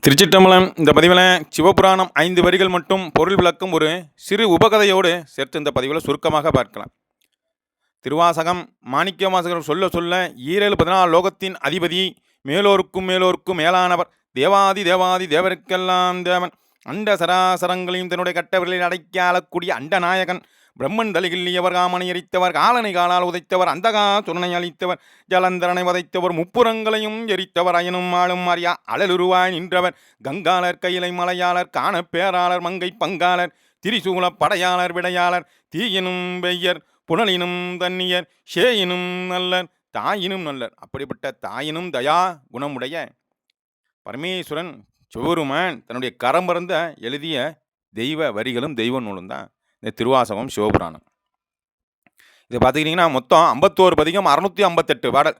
திருச்சிற்றம்பலம். இந்த பதிவில் சிவபுராணம் 5 வரிகள் மட்டும் பொருள் விளக்கும் ஒரு சிறு உபகதையோடு சேர்த்து இந்த பதிவில் சுருக்கமாக பார்க்கலாம். திருவாசகம் மாணிக்க வாசகர் சொல்ல சொல்ல 14 லோகத்தின் அதிபதி, மேலோருக்கும் மேலோருக்கும் மேலானவர், தேவாதி தேவாதி தேவருக்கெல்லாம் தேவன், அண்ட சராசரங்களையும் தன்னுடைய கட்டவர்களில் அடக்கி ஆளக்கூடிய அண்டநாயகன், பிரம்மன் தலிகில்லியவர், காமனை எரித்தவர், காலனை காலால் உதைத்தவர், அந்தகா துணனை அளித்தவர், ஜலந்தரனை வதைத்தவர், முப்புறங்களையும் எரித்தவர், அயனும் ஆளும் மாறியா அழலுருவாய் நின்றவர், கங்காளர் கையிலை மலையாளர், காண பேராளர், மங்கை பங்காளர், திரிசூல படையாளர், விடையாளர், தீயினும் வெய்யர், புனலினும் தன்னியர், ஷேயினும் நல்லர், தாயினும் நல்லர். அப்படிப்பட்ட தாயினும் தயா குணமுடைய பரமேஸ்வரன் சிவபெருமான் தன்னுடைய கரமறந்த எழுதிய தெய்வ வரிகளும் தெய்வ நூலும் தான் இந்த திருவாசகம் சிவபுராணம். இதை பார்த்துக்கிட்டிங்கன்னா மொத்தம் 51 பதிகம், 658 பாடல்.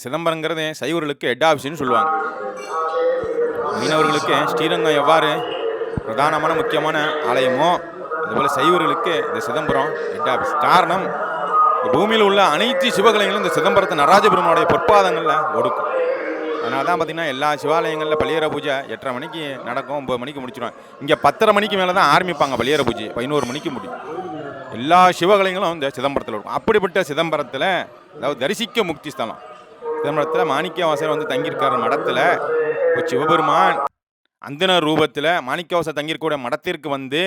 சிதம்பரங்கிறது சைவர்களுக்கு ஹெட் ஆஃபீஸ்னு சொல்லுவாங்க. மீனவர்களுக்கு ஸ்ரீரங்கம் எவ்வாறு பிரதானமான முக்கியமான ஆலயமோ அதுபோல் சைவர்களுக்கு இந்த சிதம்பரம் ஹெட் ஆஃபீஸ். காரணம், இந்த பூமியில் உள்ள அனைத்து சிவகலைகளும் இந்த சிதம்பரத்தை நடராஜபெருமானுடைய பொற்பாதங்களில் ஒடுக்கும். அதனால தான் பார்த்தீங்கன்னா எல்லா சிவாலயங்களில் பள்ளியற பூஜை 8:30 மணிக்கு நடக்கும், 9 மணிக்கு முடிச்சிடுவாங்க. இங்கே 10:30 மணிக்கு மேலே தான் ஆரம்பிப்பாங்க பள்ளியற பூஜை, 11 மணிக்கு முடியும். எல்லா சிவகலைகளும் இந்த சிதம்பரத்தில் இருக்கும். அப்படிப்பட்ட சிதம்பரத்தில், அதாவது தரிசிக்க முக்தி ஸ்தலம் சிதம்பரத்தில் மாணிக்க வாசகர் வந்து தங்கியிருக்கிற மடத்தில் இப்போ சிவபெருமான் அந்தனர் ரூபத்தில் மாணிக்கவாசகர் தங்கியிருக்கக்கூடிய மடத்திற்கு வந்து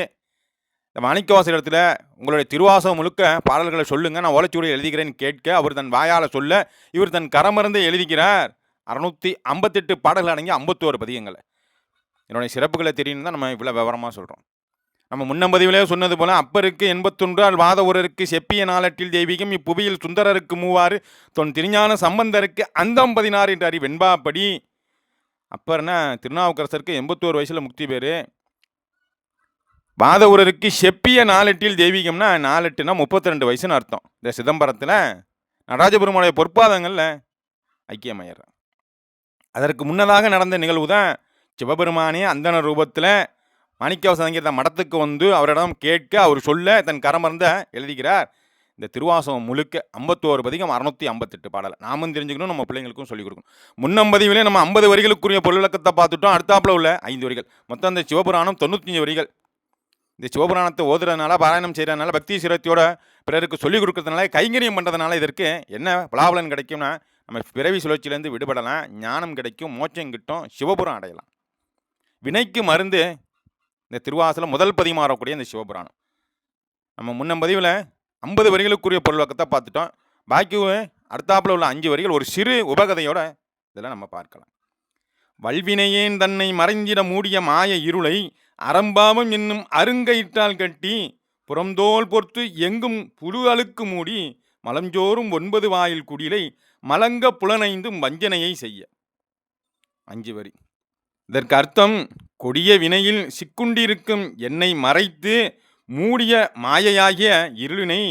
இந்த மாணிக்கவாசகர் இடத்துல உங்களுடைய திருவாசகம் முழுக்க பாடல்களை சொல்லுங்கள், நான் ஓலைச்சுவடியில் எழுதிக்கிறேன்னு கேட்க அவர் தன் வாயால் சொல்ல இவர் தன் கரமறந்து எழுதிக்கிறார். 658 பாடல்கள் அடங்கி 51 பதிகங்களை. என்னுடைய சிறப்புகளை தெரியும் தான் நம்ம இவ்வளோ விவரமாக சொல்கிறோம். நம்ம முன்னம்பதிவிலே சொன்னது போல் அப்பருக்கு 81 வாத ஒருவருக்கு செப்பிய நாளட்டில் தெய்வீகம், இப்புவியில் சுந்தரருக்கு 3 தொன் திருஞான சம்பந்தருக்கு அந்தம் 16 என்று அறி வெண்பாப்படி. அப்பர்னா திருநாவுக்கரசருக்கு 81 வயசில் முக்தி பேர். வாத ஒருவருக்கு செப்பிய நாளட்டில் தெய்வீகம்னா 4:8னா 32 வயசுன்னு அர்த்தம். இந்த சிதம்பரத்தில் நடராஜபெருமானுடைய பொற்பாதங்களில் ஐக்கியமாயிடுறான். அதற்கு முன்னதாக நடந்த நிகழ்வு தான் சிவபெருமானே அந்தன ரூபத்தில் மாணிக்கவாசகர் தங்கியிருந்த மடத்துக்கு வந்து அவரிடம் கேட்க அவர் சொல்ல தன் கரமறந்த எழுதுகிறார். இந்த திருவாசகம் முழுக்க 51 பதிகம், 658 பாடல் நாமும் தெரிஞ்சுக்கணும், நம்ம பிள்ளைங்களுக்கும் சொல்லிக் கொடுக்கணும். முன்னம்பதிவிலே நம்ம 50 வரிகளுக்குரிய பொருள் விளக்கத்தை பார்த்துட்டோம். அடுத்தாப்பில் உள்ள 5 வரிகள், மொத்தம் இந்த சிவபுராணம் 95 வரிகள். இந்த சிவபுராணத்தை ஓதுறதுனால, பாராயணம் செய்கிறதுனால, பக்தி சிரத்தையோட பிறருக்கு சொல்லிக் கொடுக்கறதுனால, கைங்கரியம் பண்ணுறதுனால இதற்கு என்ன பலாபலன் கிடைக்கும்னா, நம்ம பிறவி சுழற்சியிலேருந்து விடுபடலாம், ஞானம் கிடைக்கும், மோட்சம் கிட்டும், சிவபுரம் அடையலாம். வினைக்கு மருந்து இந்த திருவாசலம் முதல் பதிகமாக வரக்கூடிய இந்த சிவபுராணம். நம்ம முன்னம்பதிவில் 50 வரிகளுக்குரிய பொருள் விளக்கத்தை பார்த்துட்டோம். பாக்கி அடுத்தாப்பில் உள்ள 5 வரிகள் ஒரு சிறு உபகதையோட இதெல்லாம் நம்ம பார்க்கலாம். வல்வினையேன் தன்னை மறைந்திட மூடிய மாய இருளை அறம்பாவம் என்னும் அருங்கயிற்றால் கட்டி புறந்தோல் பொறுத்து எங்கும் புழு அழுக்கு மூடி மலஞ்சோறும் 9 வாயில் குடிலை மலங்க புலனைந்தும் வஞ்சனையை செய்ய. 5 வரி. இதற்கு அர்த்தம், கொடிய வினையில் சிக்குண்டிருக்கும் என்னை மறைத்து மூடிய மாயையாகிய இருளினை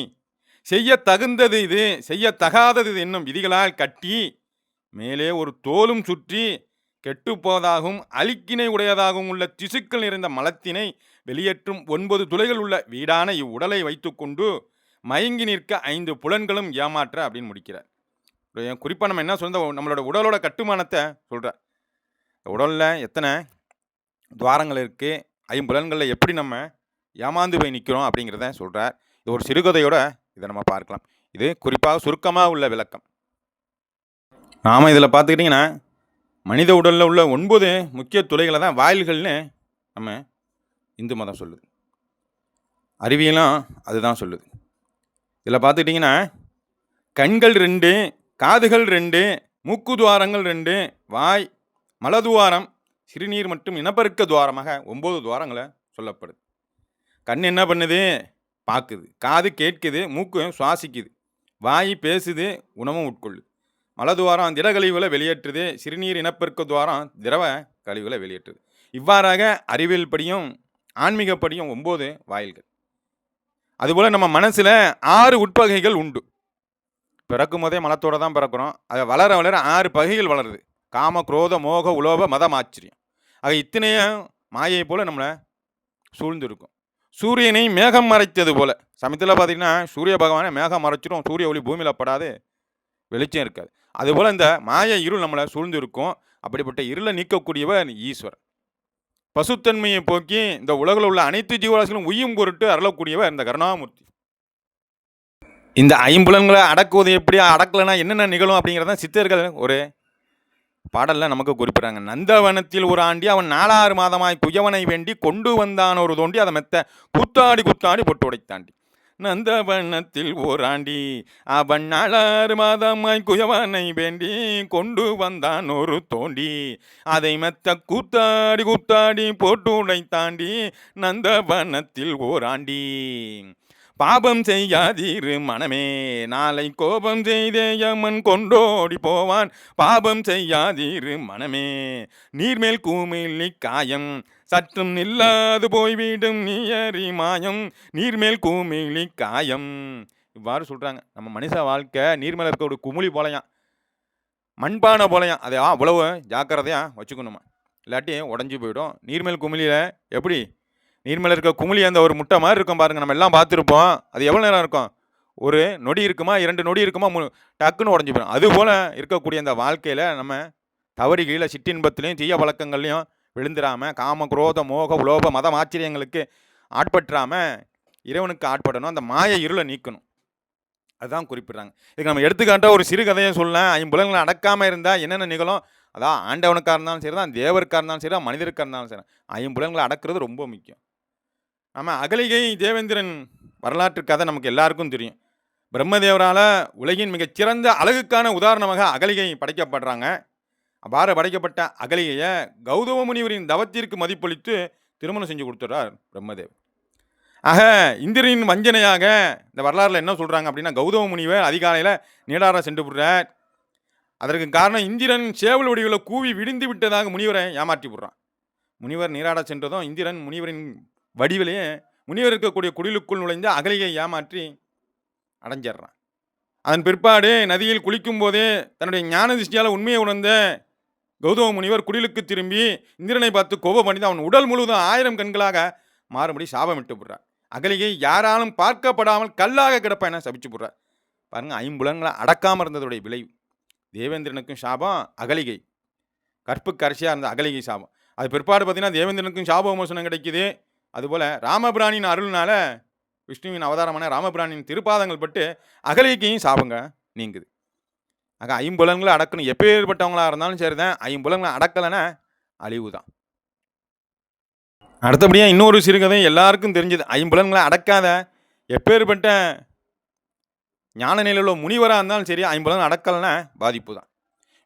செய்ய தகுந்தது இது, செய்ய தகாதது என்னும் விதிகளால் கட்டி மேலே ஒரு தோலும் சுற்றி கெட்டுப்போவதாகவும் அழிக்கினை உடையதாகவும் உள்ள திசுக்கள் நிறைந்த மலத்தினை வெளியேற்றும் 9 துளைகள் உள்ள வீடான இவ்வுடலை வைத்துக்கொண்டு மயங்கி நிற்க 5 புலன்களும் ஏமாற்ற அப்படின்னு முடிக்கிறார். குறிப்பாக நம்ம என்ன சொல்ற, நம்மளோட உடலோட கட்டுமானத்தை சொல்கிறார். உடலில் எத்தனை துவாரங்கள் இருக்குது, 5 புலன்களில் எப்படி நம்ம ஏமாந்து போய் நிற்கிறோம் அப்படிங்கிறத சொல்கிறார். இது ஒரு சிறுகதையோட இதை நம்ம பார்க்கலாம். இது குறிப்பாக சுருக்கமாக உள்ள விளக்கம். நாம் இதில் பார்த்துக்கிட்டிங்கன்னா மனித உடலில் உள்ள 9 முக்கிய துளைகளை தான் வாயில்கள்னு நம்ம இந்து மதம் சொல்லுது, அறிவியலும் அதுதான் சொல்லுது. இதில் பார்த்துக்கிட்டிங்கன்னா கண்கள் 2, காதுகள் 2, மூக்கு துவாரங்கள் 2, வாய், மலதுவாரம், சிறுநீர் மற்றும் இனப்பெருக்க துவாரமாக 9 துவாரங்களை சொல்லப்படுது. கண் என்ன பண்ணுது, பார்க்குது, காது கேட்குது, மூக்கு சுவாசிக்குது, வாய் பேசுது, உணவும் உட்கொள்ளுது, மலதுவாரம் திட கழிவுகளை வெளியேற்றுது, சிறுநீர் இனப்பெருக்க துவாரம் திரவ கழிவுகளை வெளியேற்றுது. இவ்வாறாக அறிவியல் படியும் ஆன்மீகப்படியும் 9 வாயில்கள். அதுபோல் நம்ம மனசில் 6 உட்பகைகள் உண்டு. பிறக்கும் போதே மலத்தோடு தான் பிறக்கிறோம். அதை வளர வளர 6 பகைகள் வளருது. காம, குரோத, மோக, உலோப, மதம், ஆச்சரியம். ஆக இத்தனையும் மாயை போல் நம்மளை சூழ்ந்துருக்கும். சூரியனை மேகம் மறைத்தது போல் சமயத்தில் பார்த்திங்கன்னா சூரிய பகவானை மேகம் மறைச்சிடும், சூரிய ஒளி பூமியில் படாது, வெளிச்சம் இருக்காது. அதுபோல் இந்த மாய இருள் நம்மளை சூழ்ந்து இருக்கும். அப்படிப்பட்ட இருளை நீக்கக்கூடியவர் ஈஸ்வரன். பசுத்தன்மையை போக்கி இந்த உலகில் உள்ள அனைத்து ஜீவராசிகளும் உய்யும் பொருட்டு அருளக்கூடியவர் இந்த கருணாமூர்த்தி. இந்த ஐம்புலன்களை அடக்குவது எப்படி, அடக்கலைன்னா என்னென்ன நிகழும் அப்படிங்கிறத சித்தர்கள் ஒரு பாடல்ல நமக்கு குறிப்பிடுறாங்க. நந்தவனத்தில் ஒரு ஆண்டி அவன் 4 மாதமாய் குயவனை வேண்டி கொண்டு வந்தான் ஒரு தோண்டி அதை மெத்த கூத்தாடி கூத்தாடி பொட்டு உடைத்தாண்டி. நந்தவனத்தில் ஓராண்டி அவன் 4 மாதமாய் குயவனை வேண்டி கொண்டு வந்தான் ஒரு தோண்டி அதை மெத்த கூத்தாடி கூத்தாடி போட்டு உடைத்தாண்டி. நந்தவனத்தில் ஓராண்டி பாபம் செய்யாதீரு மனமே நாளை கோபம் செய்தேயம்மன் கொண்டோடி போவான். பாபம் செய்யாதீரு மனமே நீர்மேல் கூமில்லி காயம் சற்றும் நில்லாது போய்விடும் நீயறி மாயம். நீர்மேல் கூமில்லி காயம் இவ்வாறு சொல்றாங்க. நம்ம மனுஷ வாழ்க்கை நீர்மேல இருக்க ஒரு குமிழி போலையாம், மண்பானை போலையாம். அதை அவ்வளவு ஜாக்கிரதையா வச்சுக்கணுமா, இல்லாட்டி உடஞ்சி போயிடும். நீர்மேல் குமிழியில எப்படி நீர்மேல இருக்க குமிழி அந்த ஒரு முட்டை மாதிரி இருக்கும் பாருங்க, நம்ம எல்லாம் பார்த்துருப்போம். அது எவ்வளோ நேரம் இருக்கும், ஒரு நொடி இருக்குமா 2 நொடி இருக்குமா, டக்குன்னு உடஞ்சி போயிடும். அதுபோல் இருக்கக்கூடிய அந்த வாழ்க்கையில் நம்ம தவறி கீழே சிற்றின்பத்திலையும் தீய பழக்கங்கள்லையும் விழுந்துடாமல் காம குரோத மோக உலோப மதம் ஆச்சரியங்களுக்கு ஆட்பற்றாமல் இறைவனுக்கு ஆட்படணும். அந்த மாய இருளை நீக்கணும். அதுதான் குறிப்பிட்றாங்க. இதுக்கு நம்ம எடுத்துக்காட்டால் ஒரு சிறு கதையை சொல்லலாம். 5 புலன்களை அடக்காமல் இருந்தால் என்னென்ன நிகழும், அதான் ஆண்டவனுக்காக இருந்தாலும் சரி தான், தேவருக்காக இருந்தாலும் சரி தான், மனிதருக்காக இருந்தாலும் சரி, 5 புலன்களை அடக்கிறது ரொம்ப முக்கியம். நம்ம அகலிகை தேவேந்திரன் வரலாற்று கதை நமக்கு எல்லாருக்கும் தெரியும். பிரம்மதேவரால் உலகின் மிகச்சிறந்த அழகுக்கான உதாரணமாக அகலிகை படைக்கப்படுறாங்க. அவ்வாறு படைக்கப்பட்ட அகலிகையை கௌதம முனிவரின் தவத்திற்கு மதிப்பளித்து திருமணம் செஞ்சு கொடுத்துறார் பிரம்மதேவர். ஆக இந்திரனின் வஞ்சனையாக இந்த வரலாறுல என்ன சொல்றாங்க அப்படின்னா, கௌதம முனிவர் அதிகாலையில் நீடார சென்று விடுறார். அதற்கு காரணம் இந்திரன் சேவல் வடிவில் கூவி விடிந்து விட்டதாக முனிவரை ஏமாற்றி விடுறான். முனிவர் நீராட சென்றதும் இந்திரன் முனிவரின் வடிவிலேயே முனிவர் இருக்கக்கூடிய குடிலுக்குள் நுழைந்து அகலிகை ஏமாற்றி அடைஞ்சிடுறான். அதன் பிற்பாடு நதியில் குளிக்கும் போதே தன்னுடைய ஞான திருஷ்டியால் உண்மையை உணர்ந்த கௌதம முனிவர் குடிலுக்கு திரும்பி இந்திரனை பார்த்து கோபமடைந்து அவன் உடல் முழுவதும் 1000 கண்களாக மாறுபடி சாபமிட்டு போடுறார். அகலிகை யாராலும் பார்க்கப்படாமல் கல்லாக கிடப்ப என சபிச்சு போடுறார். பாருங்க, 5 புலன்களை அடக்காமல் இருந்ததுடைய விளைவு. தேவேந்திரனுக்கும் சாபம், அகலிகை கற்புக்கு அரசியாக இருந்த அகலிகை சாபம். அது பிற்பாடு பார்த்தீங்கன்னா தேவேந்திரனுக்கும் சாப விமோசனம் கிடைக்குது. அதுபோல் ராமபிரானின் அருள்னால விஷ்ணுவின் அவதாரமான ராமபிரானின் திருப்பாதங்கள் பட்டு அகலிகையும் சாபங்க நீங்குது. ஆக 5 புலன்களை அடக்கணும். எப்பேற்பட்டவங்களாக இருந்தாலும் சரி தான், 5 புலன்களை அடக்கலைன்னா அழிவு தான். அடுத்தபடியாக இன்னொரு சிறுகதை எல்லாருக்கும் தெரிஞ்சது. 5 புலன்களை அடக்காத எப்பேற்பட்ட ஞான நிலையில் உள்ள முனிவராக இருந்தாலும் சரி, 5 புலன்களை அடக்கலைன்னா பாதிப்பு தான்.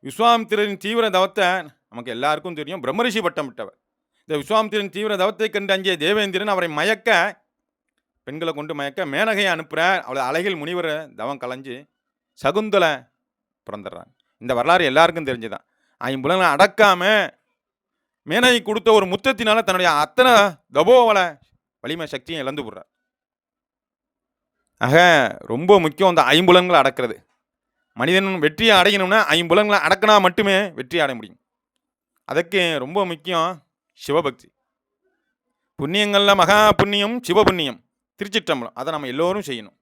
விஸ்வாமித்திரரின் தீவிர தவத்தை நமக்கு எல்லாருக்கும் தெரியும். பிரம்மரிஷி பட்டம் விட்டவர். இந்த விஸ்வாமித்திரன் தீவிர தவத்தை கண்டு அஞ்சிய தேவேந்திரன் அவரை மயக்க, பெண்களை கொண்டு மயக்க மேனகையை அனுப்புகிறார். அவளை அழகில் முனிவர் தவம் கலைஞ்சு சகுந்தலை பிறந்துடுறாங்க. இந்த வரலாறு எல்லாருக்கும் தெரிஞ்சுதான். 5 புலன்களை அடக்காம மேனகை கொடுத்த ஒரு முத்தத்தினால தன்னுடைய அத்தனை தபோவல வலிமை சக்தியும் இழந்து போடுறார். ஆக ரொம்ப முக்கியம் அந்த 5 புலன்களை அடக்கிறது. மனிதன் வெற்றியை அடையணும்னா 5 புலன்களை அடக்கினா மட்டுமே வெற்றி அடைய முடியும். அதுக்கு ரொம்ப முக்கியம் சிவபக்தி. புண்ணியங்களில் மகா புண்ணியம் சிவபுண்ணியம், திருச்சிற்றம்பலம். அதை நம்ம எல்லோரும் செய்யணும்.